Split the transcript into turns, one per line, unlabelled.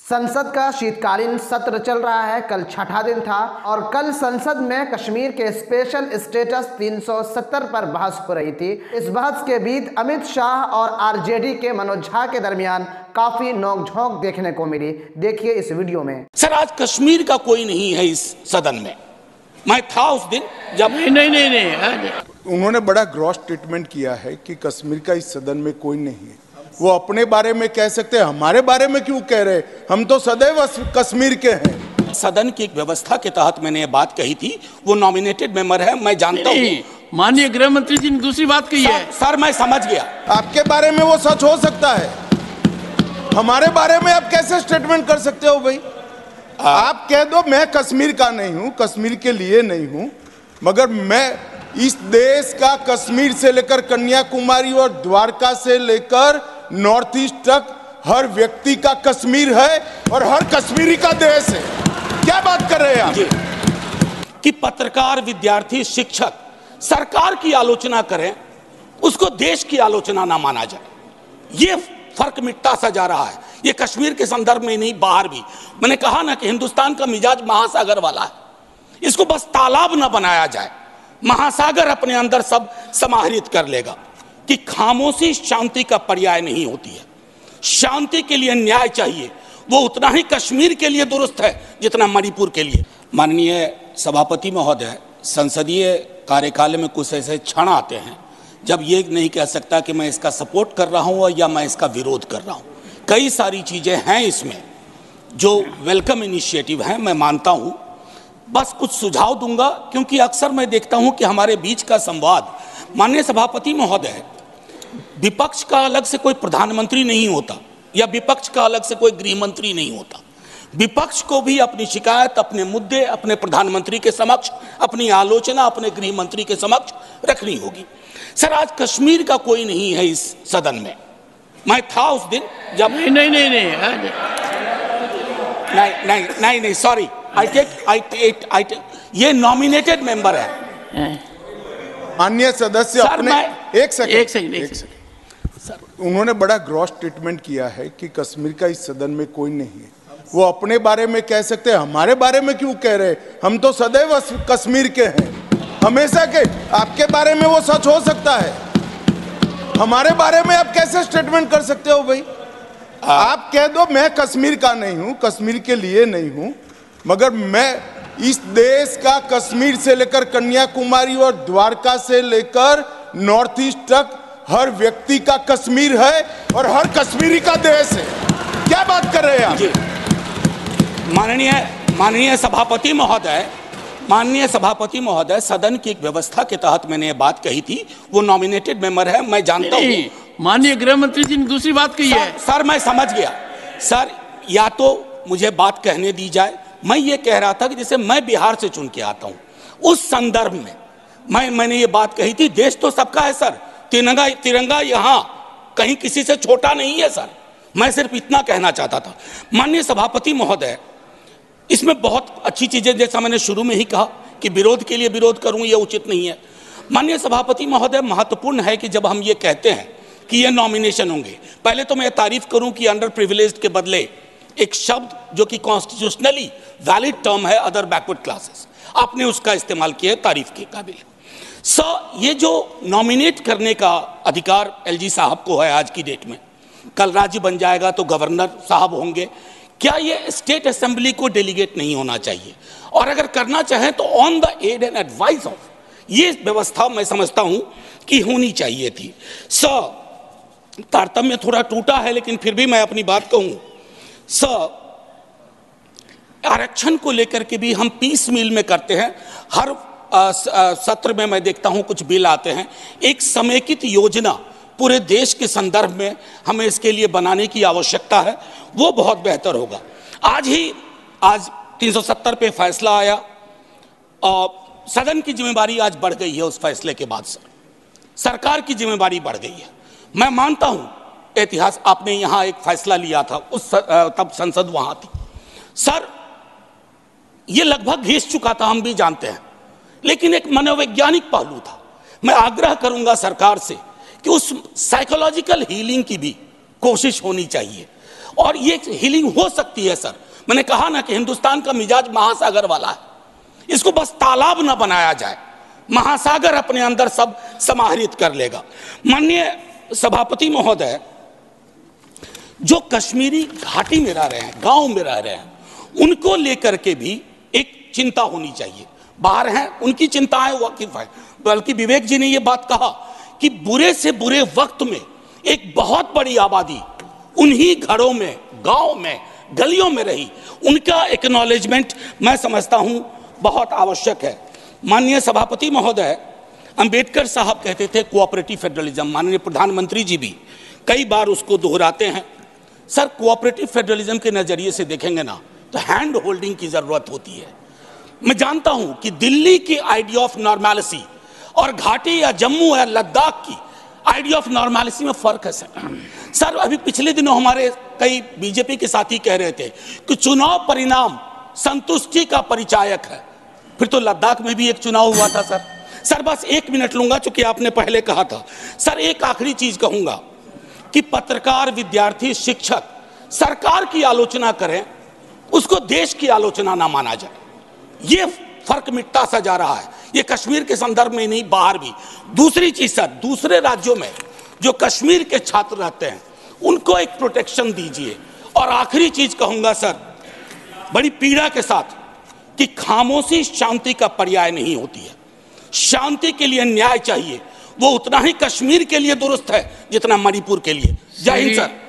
संसद का शीतकालीन सत्र चल रहा है। कल छठा दिन था और कल संसद में कश्मीर के स्पेशल स्टेटस 370 पर बहस हो रही थी। इस बहस के बीच अमित शाह और आरजेडी के मनोज झा के दरमियान काफी नोकझोंक देखने को मिली। देखिए इस वीडियो में।
सर, आज कश्मीर का कोई नहीं है इस सदन में। मैं था उस दिन जब
नहीं। उन्होंने बड़ा ग्रॉस स्टेटमेंट किया है कि कश्मीर का इस सदन में कोई नहीं है। वो अपने बारे में कह सकते हैं, हमारे बारे में क्यों कह रहे? हम तो सदैव कश्मीर के हैं।
सदन की एक व्यवस्था के तहत मैंने ये बात कही थी। वो नॉमिनेटेड मेंबर है, मैं जानता हूँ।
माननीय गृह मंत्री जी ने दूसरी बात कही है।
सर मैं समझ गया।
आपके बारे में वो सच हो सकता है, हमारे बारे में आप कैसे स्टेटमेंट कर सकते हो भाई? आप कह दो मैं कश्मीर का नहीं हूं, कश्मीर के लिए नहीं हूं, मगर मैं इस देश का कश्मीर से लेकर कन्याकुमारी और द्वारका से लेकर नॉर्थ ईस्ट तक हर व्यक्ति का कश्मीर है और हर कश्मीरी का देश है। क्या बात कर रहे हैं आप?
कि पत्रकार, विद्यार्थी, शिक्षक सरकार की आलोचना करें, उसको देश की आलोचना ना माना जाए। ये फर्क मिटता सा जा रहा है। ये कश्मीर के संदर्भ में नहीं, बाहर भी। मैंने कहा ना कि हिंदुस्तान का मिजाज महासागर वाला है। इसको बस तालाब ना बनाया जाए, महासागर अपने अंदर सब समाहित कर लेगा। कि खामोशी शांति का पर्याय नहीं होती है। शांति के लिए न्याय चाहिए, वो उतना ही कश्मीर के लिए दुरुस्त है जितना मणिपुर के लिए। माननीय सभापति महोदय, संसदीय कार्यकाल में कुछ ऐसे क्षण आते हैं जब ये नहीं कह सकता कि मैं इसका सपोर्ट कर रहा हूं या मैं इसका विरोध कर रहा हूं। कई सारी चीजें हैं इसमें जो वेलकम इनिशिएटिव हैं, मैं मानता हूं। बस कुछ सुझाव दूंगा, क्योंकि अक्सर मैं देखता हूं कि हमारे बीच का संवाद, माननीय सभापति महोदय, विपक्ष का अलग से कोई प्रधानमंत्री नहीं होता या विपक्ष का अलग से कोई गृह मंत्री नहीं होता। विपक्ष को भी अपनी शिकायत, अपने मुद्दे अपने प्रधानमंत्री के समक्ष, अपनी आलोचना अपने गृह मंत्री के समक्ष रखनी होगी। सर, आज कश्मीर का कोई नहीं है इस सदन में। मैं था उस दिन जब नहीं, सॉरी, ये नॉमिनेटेड मेंबर है।
माननीय सदस्य अपने एक सेकंड
सर,
उन्होंने बड़ा ग्रॉस स्टेटमेंट किया है कि कश्मीर का इस सदन में कोई नहीं है। वो अपने बारे में कह सकते हैं, हमारे बारे में क्यों कह रहे? हम तो सदैव कश्मीर के हैं, हमेशा के। आपके बारे में वो सच हो सकता है, हमारे बारे में आप कैसे स्टेटमेंट कर सकते हो भाई? आप कह दो मैं कश्मीर का नहीं हूं, कश्मीर के लिए नहीं हूं, मगर मैं इस देश का कश्मीर से लेकर कन्याकुमारी और द्वारका से लेकर नॉर्थ ईस्ट तक हर व्यक्ति का कश्मीर है और हर कश्मीरी का देश है। क्या बात कर रहे हैं आप?
माननीय सभापति महोदय, सदन की एक व्यवस्था के तहत मैंने ये बात कही थी। वो नॉमिनेटेड मेंबर है, मैं जानता हूँ।
माननीय गृह मंत्री जी ने दूसरी बात कही है।
सर मैं समझ गया। सर, या तो मुझे बात कहने दी जाए। मैं ये कह रहा था कि जैसे मैं बिहार से चुन के आता हूँ, उस संदर्भ में मैंने ये बात कही थी। देश तो सबका है सर, तिरंगा यहाँ कहीं किसी से छोटा नहीं है सर। मैं सिर्फ इतना कहना चाहता था। माननीय सभापति महोदय, इसमें बहुत अच्छी चीजें, जैसा मैंने शुरू में ही कहा कि विरोध के लिए विरोध करूं ये उचित नहीं है। माननीय सभापति महोदय, महत्वपूर्ण है कि जब हम ये कहते हैं कि ये नॉमिनेशन होंगे, पहले तो मैं तारीफ करूं कि अंडर प्रिविलेज्ड के बदले एक शब्द जो कि कॉन्स्टिट्यूशनली वैलिड टर्म है, अदर बैकवर्ड क्लासेस, आपने उसका इस्तेमाल किया, तारीफ के काबिल। ये जो नॉमिनेट करने का अधिकार एलजी साहब को है आज की डेट में, कल राज्य बन जाएगा तो गवर्नर साहब होंगे। क्या ये स्टेट असेंबली को डेलीगेट नहीं होना चाहिए? और अगर करना चाहें तो on the aid and advice of, ये व्यवस्था मैं समझता हूं कि होनी चाहिए थी। तारतम्य थोड़ा टूटा है, लेकिन फिर भी मैं अपनी बात कहूं। आरक्षण को लेकर के भी हम पीस मील में करते हैं। हर सत्र में मैं देखता हूं कुछ बिल आते हैं। एक समेकित योजना पूरे देश के संदर्भ में हमें इसके लिए बनाने की आवश्यकता है, वो बहुत बेहतर होगा। आज 370 पे फैसला आया और सदन की जिम्मेदारी आज बढ़ गई है। उस फैसले के बाद सरकार की जिम्मेदारी बढ़ गई है। मैं मानता हूं इतिहास, आपने यहां एक फैसला लिया था, तब संसद वहां थी सर। ये लगभग घिस चुका था, हम भी जानते हैं, लेकिन एक मनोवैज्ञानिक पहलू था। मैं आग्रह करूंगा सरकार से कि उस साइकोलॉजिकल हीलिंग की भी कोशिश होनी चाहिए और ये हीलिंग हो सकती है सर। मैंने कहा ना कि हिंदुस्तान का मिजाज महासागर वाला है, इसको बस तालाब ना बनाया जाए, महासागर अपने अंदर सब समाहित कर लेगा। माननीय सभापति महोदय, जो कश्मीरी घाटी में रह रहे हैं, गांव में रह रहे हैं, उनको लेकर के भी एक चिंता होनी चाहिए। बाहर हैं, उनकी चिंताएं वाकिफ है, बल्कि विवेक जी ने यह बात कहा कि बुरे से बुरे वक्त में एक बहुत बड़ी आबादी उन्हीं घरों में, गांव में, गलियों में रही, उनका एक्नॉलेजमेंट मैं समझता हूं बहुत आवश्यक है। माननीय सभापति महोदय, अंबेडकर साहब कहते थे कोऑपरेटिव फेडरलिज्म, माननीय प्रधानमंत्री जी भी कई बार उसको दोहराते हैं। सर, कोऑपरेटिव फेडरलिज्म के नजरिए से देखेंगे ना तो हैंड होल्डिंग की जरूरत होती है। मैं जानता हूं कि दिल्ली की आइडिया ऑफ नॉर्मैलिटी और घाटी या जम्मू या लद्दाख की आइडिया ऑफ नॉर्मैलिटी में फर्क है सर। अभी पिछले दिनों हमारे कई बीजेपी के साथी कह रहे थे कि चुनाव परिणाम संतुष्टि का परिचायक है। फिर तो लद्दाख में भी एक चुनाव हुआ था सर। बस 1 मिनट लूंगा, चूंकि आपने पहले कहा था। सर, एक आखिरी चीज कहूंगा कि पत्रकार, विद्यार्थी, शिक्षक सरकार की आलोचना करें, उसको देश की आलोचना ना माना जाए। ये फर्क मिटता सा जा रहा है, ये कश्मीर के संदर्भ में नहीं, बाहर भी। दूसरी चीज सर, दूसरे राज्यों में जो कश्मीर के छात्र रहते हैं उनको एक प्रोटेक्शन दीजिए। और आखिरी चीज कहूंगा सर, बड़ी पीड़ा के साथ, कि खामोशी शांति का पर्याय नहीं होती है। शांति के लिए न्याय चाहिए, वो उतना ही कश्मीर के लिए दुरुस्त है जितना मणिपुर के लिए। जय हिंद सर।